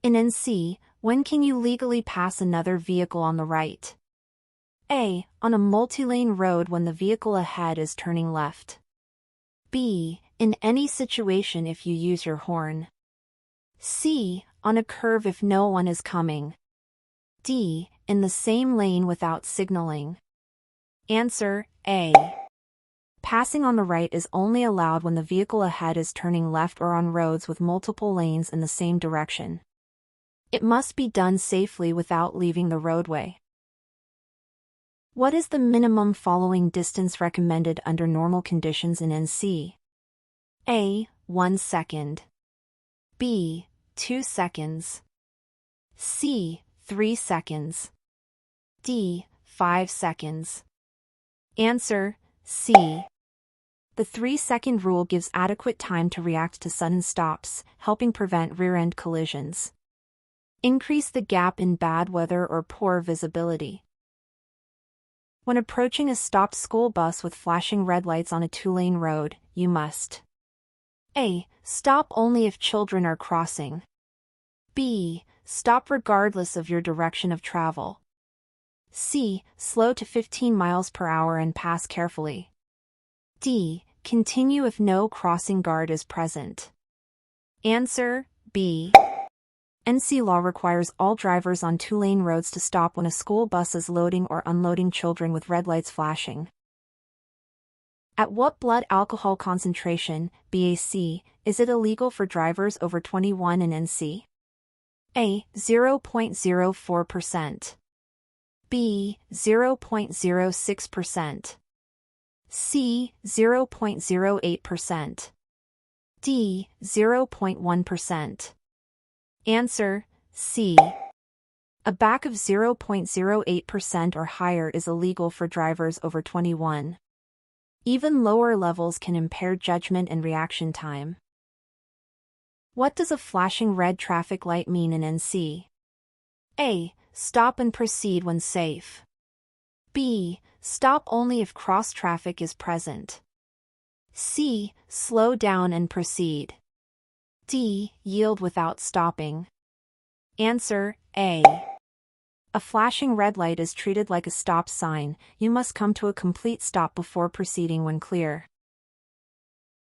In NC, when can you legally pass another vehicle on the right? A. On a multi-lane road when the vehicle ahead is turning left. B. In any situation if you use your horn. C. On a curve if no one is coming. D. In the same lane without signaling. Answer A. Passing on the right is only allowed when the vehicle ahead is turning left or on roads with multiple lanes in the same direction. It must be done safely without leaving the roadway. What is the minimum following distance recommended under normal conditions in NC? A. 1 second. B. 2 seconds. C. 3 seconds. D. 5 seconds. Answer C. The 3-second rule gives adequate time to react to sudden stops, helping prevent rear-end collisions. Increase the gap in bad weather or poor visibility. When approaching a stopped school bus with flashing red lights on a 2-lane road, you must A. Stop only if children are crossing. B. Stop regardless of your direction of travel. C. Slow to 15 miles per hour and pass carefully. D. Continue if no crossing guard is present. Answer B. NC law requires all drivers on 2-lane roads to stop when a school bus is loading or unloading children with red lights flashing. At what blood alcohol concentration, BAC, is it illegal for drivers over 21 in NC? A. 0.04%. B. 0.06%. C. 0.08%. D. 0.1%. Answer C. A BAC of 0.08% or higher is illegal for drivers over 21. Even lower levels can impair judgment and reaction time. What does a flashing red traffic light mean in NC? A. Stop and proceed when safe. B. Stop only if cross traffic is present. C. Slow down and proceed. D. Yield without stopping. Answer A. A flashing red light is treated like a stop sign. You must come to a complete stop before proceeding when clear.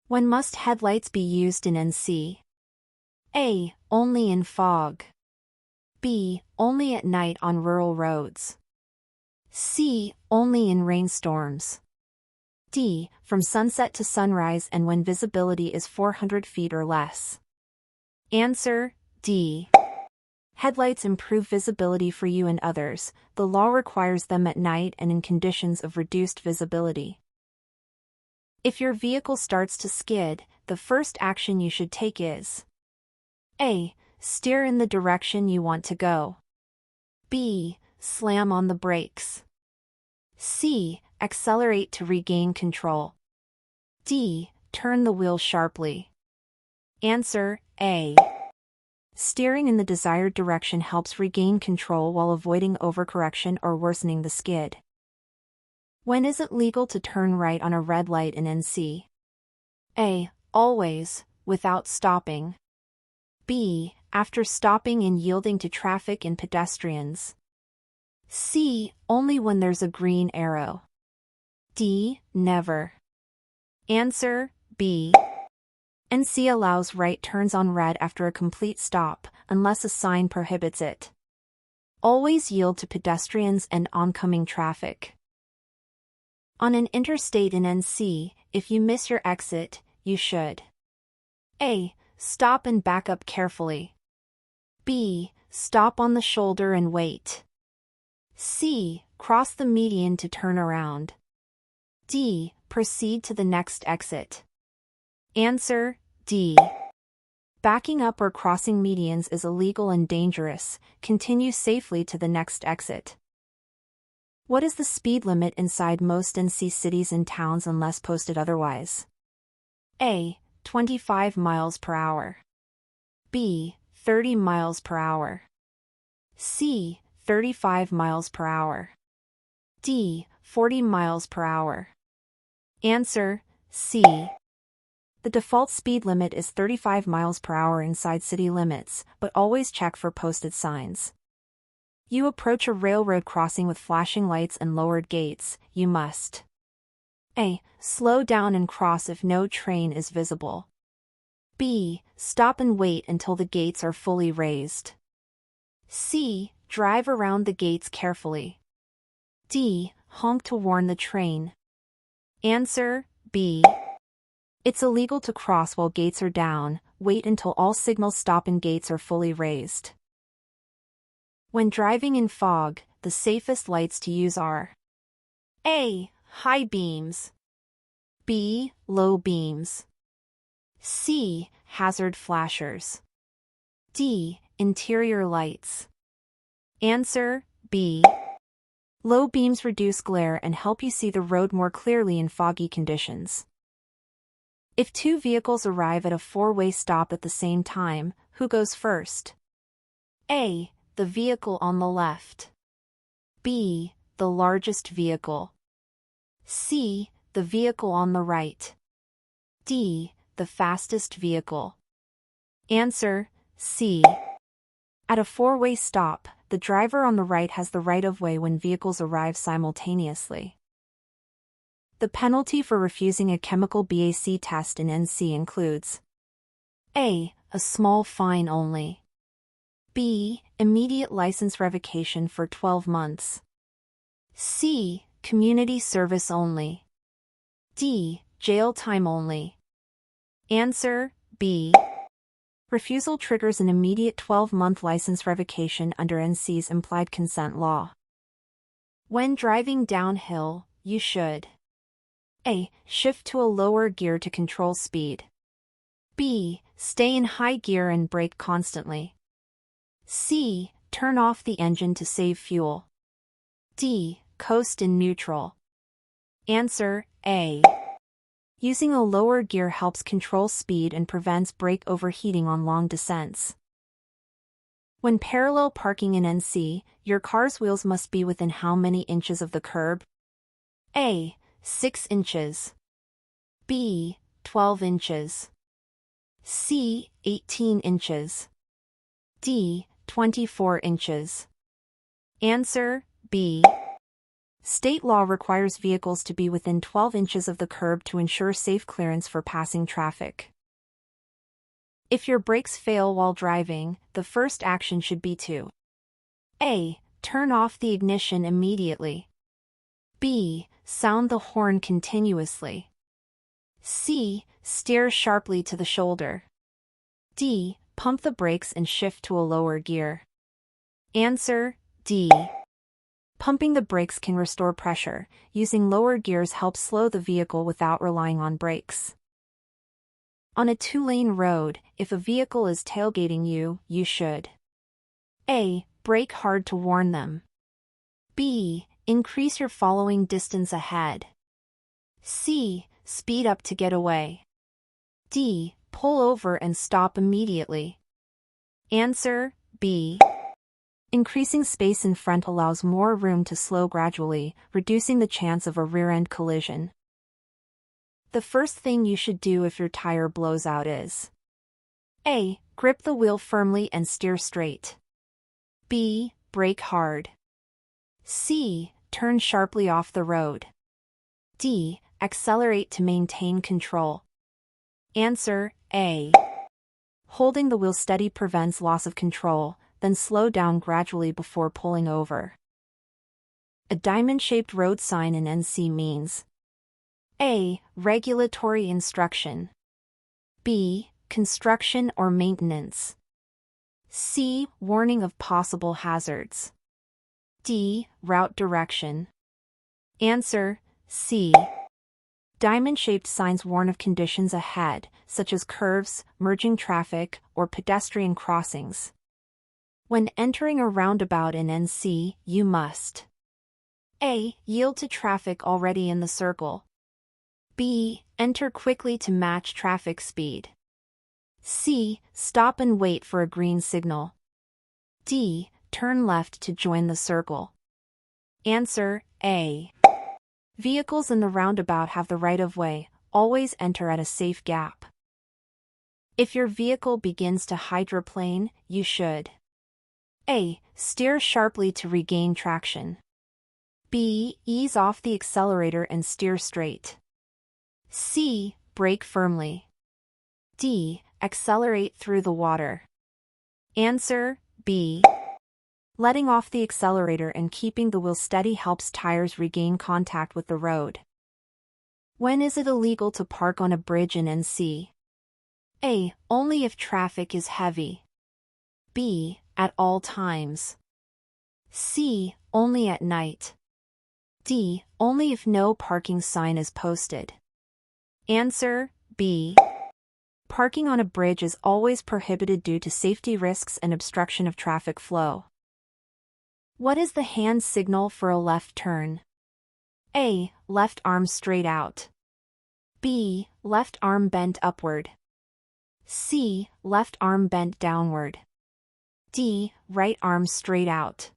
When must headlights be used in NC? A. Only in fog. B. Only at night on rural roads. C. Only in rainstorms. D. From sunset to sunrise and when visibility is 400 feet or less. Answer D. Headlights improve visibility for you and others. The law requires them at night and in conditions of reduced visibility. If your vehicle starts to skid, the first action you should take is A. Steer in the direction you want to go. B. Slam on the brakes. C. Accelerate to regain control. D. Turn the wheel sharply. Answer A. Steering in the desired direction helps regain control while avoiding overcorrection or worsening the skid. When is it legal to turn right on a red light in NC? A. Always, without stopping. B. After stopping and yielding to traffic and pedestrians. C. Only when there's a green arrow. D. Never. Answer B. NC allows right turns on red after a complete stop, unless a sign prohibits it. Always yield to pedestrians and oncoming traffic. On an interstate in NC, if you miss your exit, you should A. Stop and back up carefully. B. Stop on the shoulder and wait. C. Cross the median to turn around. D. Proceed to the next exit. Answer D. Backing up or crossing medians is illegal and dangerous. Continue safely to the next exit. What is the speed limit inside most NC cities and towns unless posted otherwise? A. 25 miles per hour. B. 30 miles per hour. C. 35 miles per hour. D. 40 miles per hour. Answer C. The default speed limit is 35 miles per hour inside city limits, but always check for posted signs. You approach a railroad crossing with flashing lights and lowered gates, you must A. Slow down and cross if no train is visible. B. Stop and wait until the gates are fully raised. C. Drive around the gates carefully. D. Honk to warn the train. Answer, B. It's illegal to cross while gates are down. Wait until all signals stop and gates are fully raised. When driving in fog, the safest lights to use are A. High beams. B. Low beams. C. Hazard flashers. D. Interior lights. Answer, B. Low beams reduce glare and help you see the road more clearly in foggy conditions. If two vehicles arrive at a four-way stop at the same time, who goes first? A. The vehicle on the left. B. The largest vehicle. C. The vehicle on the right. D. The fastest vehicle. Answer, C. At a four-way stop, the driver on the right has the right-of-way when vehicles arrive simultaneously. The penalty for refusing a chemical BAC test in NC includes A. A small fine only. B. Immediate license revocation for 12 months. C. Community service only. D. Jail time only. Answer, B. Refusal triggers an immediate 12-month license revocation under NC's implied consent law. When driving downhill, you should A. Shift to a lower gear to control speed. B. Stay in high gear and brake constantly. C. Turn off the engine to save fuel. D. Coast in neutral. Answer, A. Using a lower gear helps control speed and prevents brake overheating on long descents. When parallel parking in NC, your car's wheels must be within how many inches of the curb? A. 6 inches. B. 12 inches. C. 18 inches. D. 24 inches. Answer, B. State law requires vehicles to be within 12 inches of the curb to ensure safe clearance for passing traffic. If your brakes fail while driving, the first action should be to A. Turn off the ignition immediately. B. Sound the horn continuously. C. Steer sharply to the shoulder. D. Pump the brakes and shift to a lower gear. Answer, D. Pumping the brakes can restore pressure. Using lower gears helps slow the vehicle without relying on brakes. On a two-lane road, if a vehicle is tailgating you, you should A. Brake hard to warn them. B. Increase your following distance ahead. C. Speed up to get away. D. Pull over and stop immediately. Answer, B. Increasing space in front allows more room to slow gradually, reducing the chance of a rear-end collision. The first thing you should do if your tire blows out is A. Grip the wheel firmly and steer straight. B. Brake hard. C. Turn sharply off the road. D. Accelerate to maintain control. Answer, A. Holding the wheel steady prevents loss of control, then slow down gradually before pulling over. A diamond-shaped road sign in NC means A. Regulatory instruction. B. Construction or maintenance. C. Warning of possible hazards. D. Route direction. Answer, C. Diamond-shaped signs warn of conditions ahead, such as curves, merging traffic, or pedestrian crossings. When entering a roundabout in NC, you must A. Yield to traffic already in the circle. B. Enter quickly to match traffic speed. C. Stop and wait for a green signal. D. Turn left to join the circle. Answer, A. Vehicles in the roundabout have the right-of-way. Always enter at a safe gap. If your vehicle begins to hydroplane, you should A. Steer sharply to regain traction. B. Ease off the accelerator and steer straight. C. Brake firmly. D. Accelerate through the water. Answer B. Letting off the accelerator and keeping the wheel steady helps tires regain contact with the road. When is it illegal to park on a bridge in NC? A. Only if traffic is heavy. B. At all times. C. Only at night. D. Only if no parking sign is posted. Answer B. Parking on a bridge is always prohibited due to safety risks and obstruction of traffic flow. What is the hand signal for a left turn? A. Left arm straight out. B. Left arm bent upward. C. Left arm bent downward. D. Right arm straight out.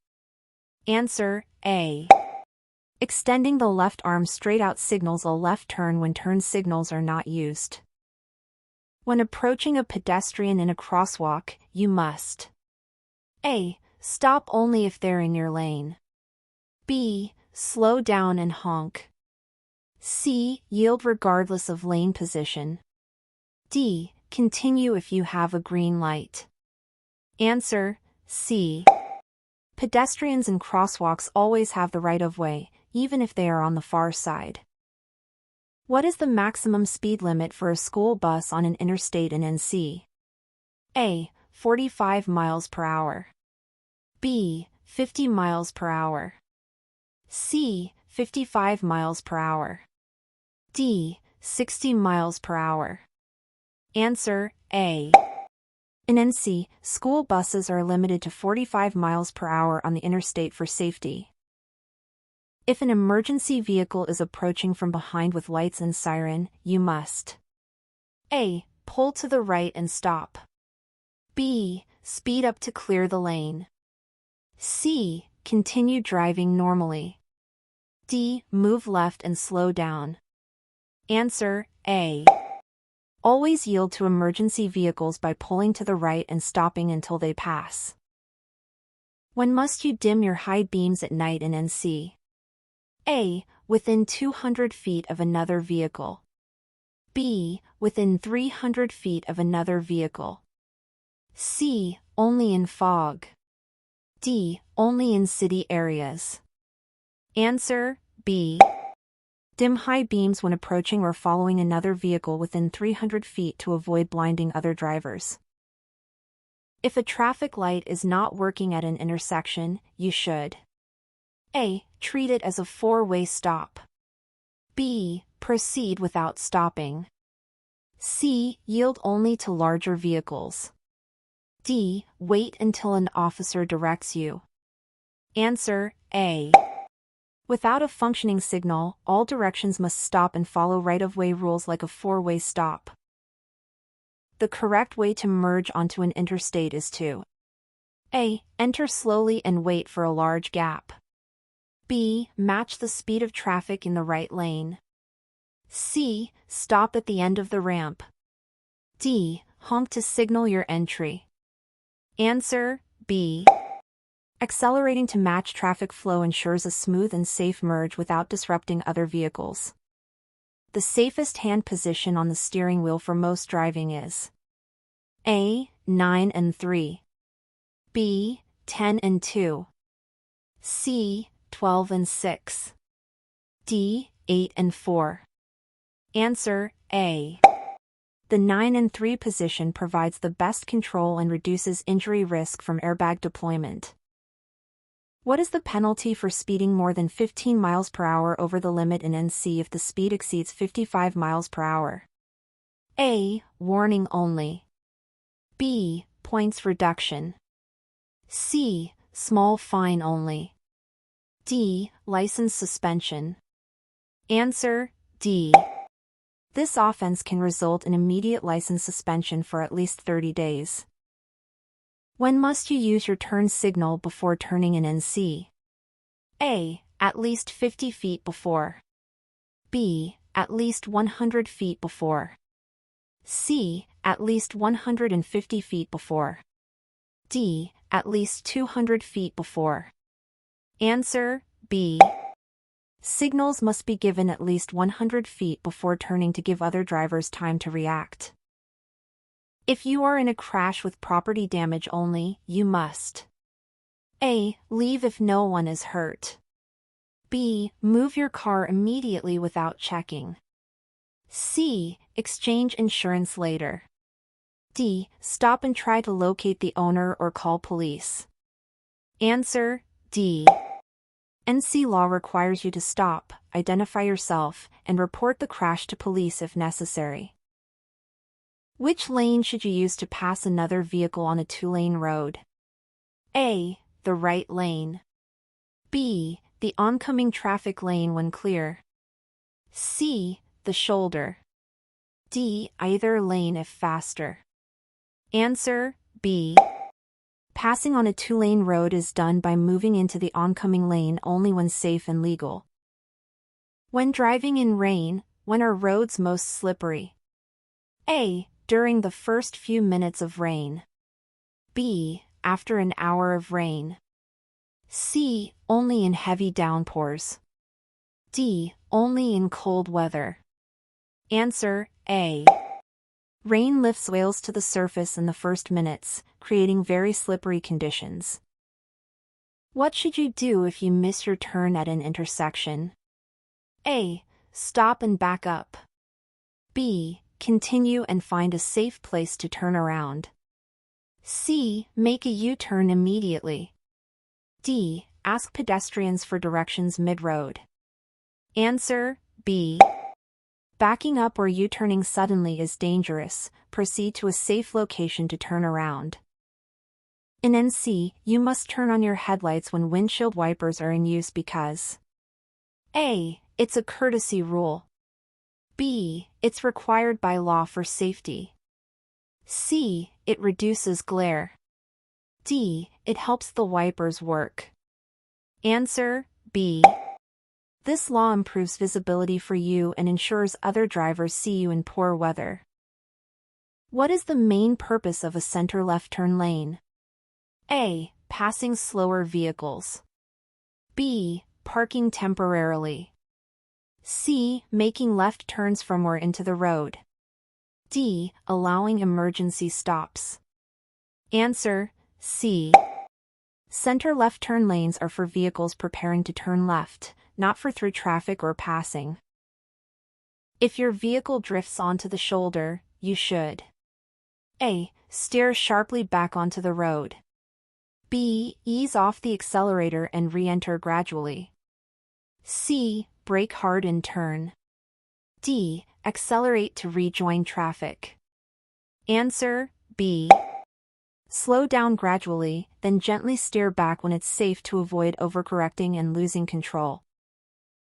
Answer A. Extending the left arm straight out signals a left turn when turn signals are not used. When approaching a pedestrian in a crosswalk, you must A. Stop only if they're in your lane. B. Slow down and honk. C. Yield regardless of lane position. D. Continue if you have a green light. Answer C. Pedestrians in crosswalks always have the right of way, even if they are on the far side. What is the maximum speed limit for a school bus on an interstate in NC? A. 45 miles per hour. B. 50 miles per hour. C. 55 miles per hour. D. 60 miles per hour. Answer A. In NC, school buses are limited to 45 miles per hour on the interstate for safety. If an emergency vehicle is approaching from behind with lights and siren, you must A. Pull to the right and stop. B. Speed up to clear the lane. C. Continue driving normally. D. Move left and slow down. Answer A. Always yield to emergency vehicles by pulling to the right and stopping until they pass. When must you dim your high beams at night in NC? A. Within 200 feet of another vehicle. B. Within 300 feet of another vehicle. C. Only in fog. D. Only in city areas. Answer B. Dim high beams when approaching or following another vehicle within 300 feet to avoid blinding other drivers. If a traffic light is not working at an intersection, you should A. Treat it as a four-way stop. B. Proceed without stopping. C. Yield only to larger vehicles. D. Wait until an officer directs you. Answer A. Without a functioning signal, all directions must stop and follow right-of-way rules like a four-way stop. The correct way to merge onto an interstate is to A. Enter slowly and wait for a large gap. B. Match the speed of traffic in the right lane. C. Stop at the end of the ramp. D. Honk to signal your entry. Answer B. Accelerating to match traffic flow ensures a smooth and safe merge without disrupting other vehicles. The safest hand position on the steering wheel for most driving is A. 9 and 3. B. 10 and 2. C. 12 and 6. D. 8 and 4. Answer A. The 9 and 3 position provides the best control and reduces injury risk from airbag deployment. What is the penalty for speeding more than 15 miles per hour over the limit in NC if the speed exceeds 55 miles per hour? A. Warning only. B. Points reduction. C. Small fine only. D. License suspension. Answer D. This offense can result in immediate license suspension for at least 30 days. When must you use your turn signal before turning in NC? A. At least 50 feet before. B. At least 100 feet before. C. At least 150 feet before. D. At least 200 feet before. Answer B. Signals must be given at least 100 feet before turning to give other drivers time to react. If you are in a crash with property damage only, you must A. Leave if no one is hurt. B. Move your car immediately without checking. C. Exchange insurance later. D. Stop and try to locate the owner or call police. Answer D. NC law requires you to stop, identify yourself, and report the crash to police if necessary. Which lane should you use to pass another vehicle on a two-lane road? A. The right lane. B. The oncoming traffic lane when clear. C. The shoulder. D. Either lane if faster. Answer B. Passing on a two-lane road is done by moving into the oncoming lane only when safe and legal. When driving in rain, when are roads most slippery? A. During the first few minutes of rain. B. After an hour of rain. C. Only in heavy downpours. D. Only in cold weather. Answer A. Rain lifts soils to the surface in the first minutes, creating very slippery conditions. What should you do if you miss your turn at an intersection? A. Stop and back up. B. Continue and find a safe place to turn around. C. Make a U-turn immediately. D. Ask pedestrians for directions mid-road. Answer B. Backing up or U-turning suddenly is dangerous. Proceed to a safe location to turn around. In NC, you must turn on your headlights when windshield wipers are in use because A. It's a courtesy rule. B. It's required by law for safety. C. It reduces glare. D. It helps the wipers work. Answer B. This law improves visibility for you and ensures other drivers see you in poor weather. What is the main purpose of a center left turn lane? A. Passing slower vehicles. B. Parking temporarily. C. Making left turns from or into the road. D. Allowing emergency stops. Answer C. Center left turn lanes are for vehicles preparing to turn left, not for through traffic or passing. If your vehicle drifts onto the shoulder, you should A. Steer sharply back onto the road. B. Ease off the accelerator and re-enter gradually. C. Brake hard in turn. D. Accelerate to rejoin traffic. Answer B. Slow down gradually, then gently steer back when it's safe to avoid overcorrecting and losing control.